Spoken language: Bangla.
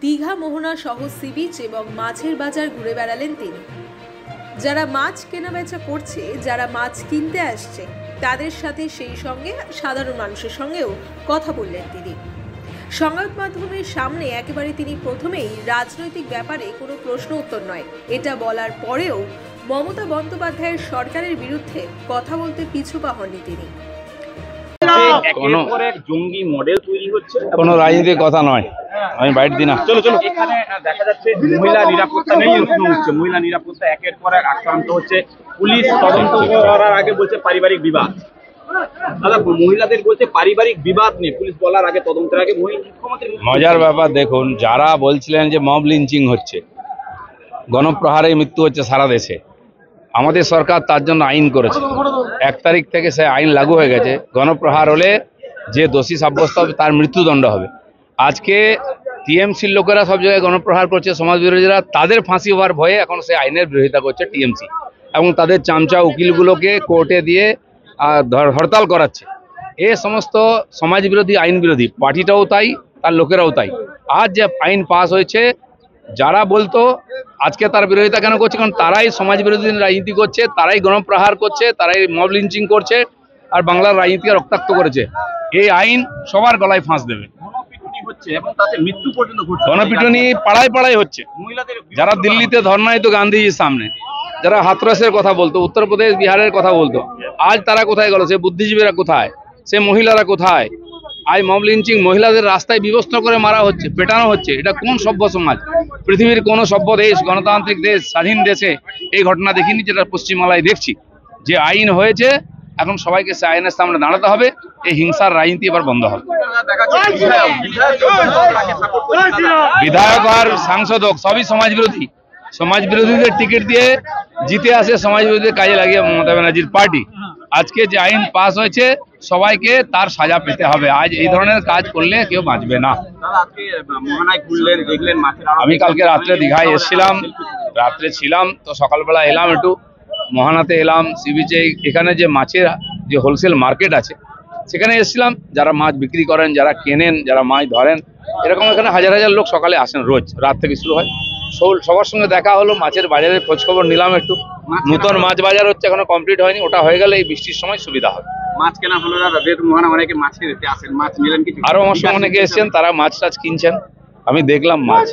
দীঘা মোহনা সহ সি বিচ এবং মাছের বাজার ঘুরে বেড়ালেন তিনি। যারা মাছ কেনাবেচা করছে, যারা মাছ কিনতে আসছে, তাদের সাথে সেই সঙ্গে সাধারণ মানুষের সঙ্গেও কথা বললেন তিনি। সংবাদ মাধ্যমের সামনে একেবারে তিনি প্রথমেই রাজনৈতিক ব্যাপারে কোনো প্রশ্ন উত্তর নয় এটা বলার পরেও মমতা বন্দ্যোপাধ্যায়ের সরকারের বিরুদ্ধে কথা বলতে পিছু পা হননি তিনি। জঙ্গি মডেল তৈরি হচ্ছে, কোনো রাজনীতির কথা নয়, আমি বাইট দিই না। চলো এখানে দেখা যাচ্ছে মহিলা নিরাপত্তা নেই, হচ্ছে মহিলা নিরাপত্তা একের পর এক আক্রান্ত হচ্ছে। পুলিশ তদন্ত করার আগে বলছে পারিবারিক বিবাদ। দাদা, মহিলাদের বলছে পারিবারিক বিবাদ নেই, পুলিশ বলার আগে তদন্তের আগে মজার ব্যাপার দেখুন, যারা বলছিলেন যে মব লিঞ্চিং হচ্ছে, গণপ্রহারে মৃত্যু হচ্ছে সারা দেশে, আমাদের সরকার তার জন্য আইন করেছে। 1 তারিখ থেকে সে আইন লাগু হয়ে গেছে। গণপ্রহার হলে যে দোষী সাব্যস্ত হবে তার মৃত্যুদণ্ড হবে। আজকে টিএমসির লোকেরা সব জায়গায় গণপ্রহার করছে, সমাজ বিরোধীরা, তাদের ফাঁসি হওয়ার ভয়ে এখন সে আইনের বিরোধিতা করছে টিএমসি, এবং তাদের চামচা উকিলগুলোকে কোর্টে দিয়ে হরতাল করাচ্ছে। এ সমস্ত সমাজ বিরোধী, আইন বিরোধী, পার্টিটাও তাই, তার লোকেরাও তাই। আজ যে আইন পাস হয়েছে, যারা বলতো আজকে তার বিরোধিতা কেন করছে, কারণ তারাই সমাজ বিরোধী রাজনীতি করছে, তারাই গণপ্রহার করছে, তারাই মব লিঞ্চিং করছে, আর বাংলার রাজনীতিকে রক্তাক্ত করেছে। এই আইন সবার গলায় ফাঁস দেবে। গণপিটুনি পাড়ায় পাড়ায় হচ্ছে। যারা দিল্লিতে ধর্ণা দিত গান্ধীজির সামনে, যারা হাতরাসের কথা বলতো, উত্তরপ্রদেশ বিহারের কথা বলতো, আজ তারা কোথায় গেল? সে বুদ্ধিজীবীরা কোথায়? সে মহিলারা কোথায়? আজ মব লিঞ্চিং, মহিলাদের রাস্তায় বিবস্ত্র করে মারা হচ্ছে, পেটানো হচ্ছে। এটা কোন সভ্য সমাজ? পৃথিবীর কোন সভ্য দেশ, গণতান্ত্রিক দেশ, স্বাধীন দেশে এই ঘটনা দেখিনি, যেটা পশ্চিমবাংলায় দেখছি। যে আইন হয়েছে, এখন সবাইকে সে আইনের সামনে দাঁড়াতে হবে। এই হিংসার রাজনীতি এবার বন্ধ হবে। বিধায়ক আর সাংসদ হোক, সবই সমাজ বিরোধী। সমাজ বিরোধীদের টিকিট দিয়ে জিতে আসে সমাজ বিরোধীদের কাজে লাগিয়ে মমতা ব্যানার্জির পার্টি। আজকে যে আইন পাস হয়েছে, সবাইকে তার সাজা পেতে হবে। আজ এই ধরনের কাজ করলে কেউ বাঁচবে না। আমি কালকে রাত্রে দীঘায় এসেছিলাম, রাত্রে ছিলাম, তো সকালবেলা এলাম, একটু মোহনাতে এলাম, সি বিচে। এখানে যে মাছের যে হোলসেল মার্কেট আছে, সেখানে এসেছিলাম। যারা মাছ বিক্রি করেন, যারা কেনেন, যারা মাছ ধরেন, এরকম এখানে হাজার হাজার লোক সকালে আসেন, রোজ রাত থেকে শুরু হয়। সবার সঙ্গে দেখা হলো, মাছের বাজারের খোঁজ খবর নিলাম একটু। নতুন মাছ বাজার হচ্ছে, এখনো কমপ্লিট হয়নি। ওটা হয়ে গেলে এই বৃষ্টির সময় সুবিধা হবে। মাছ কেনা হলো না, মোহনা অনেকে মাছ কিনতে আসেন, মাছ নিলেন কিছু? আরো আমার সঙ্গে অনেকে এসেছেন, তারা মাছ টাছ কিনছেন, আমি দেখলাম মাছ।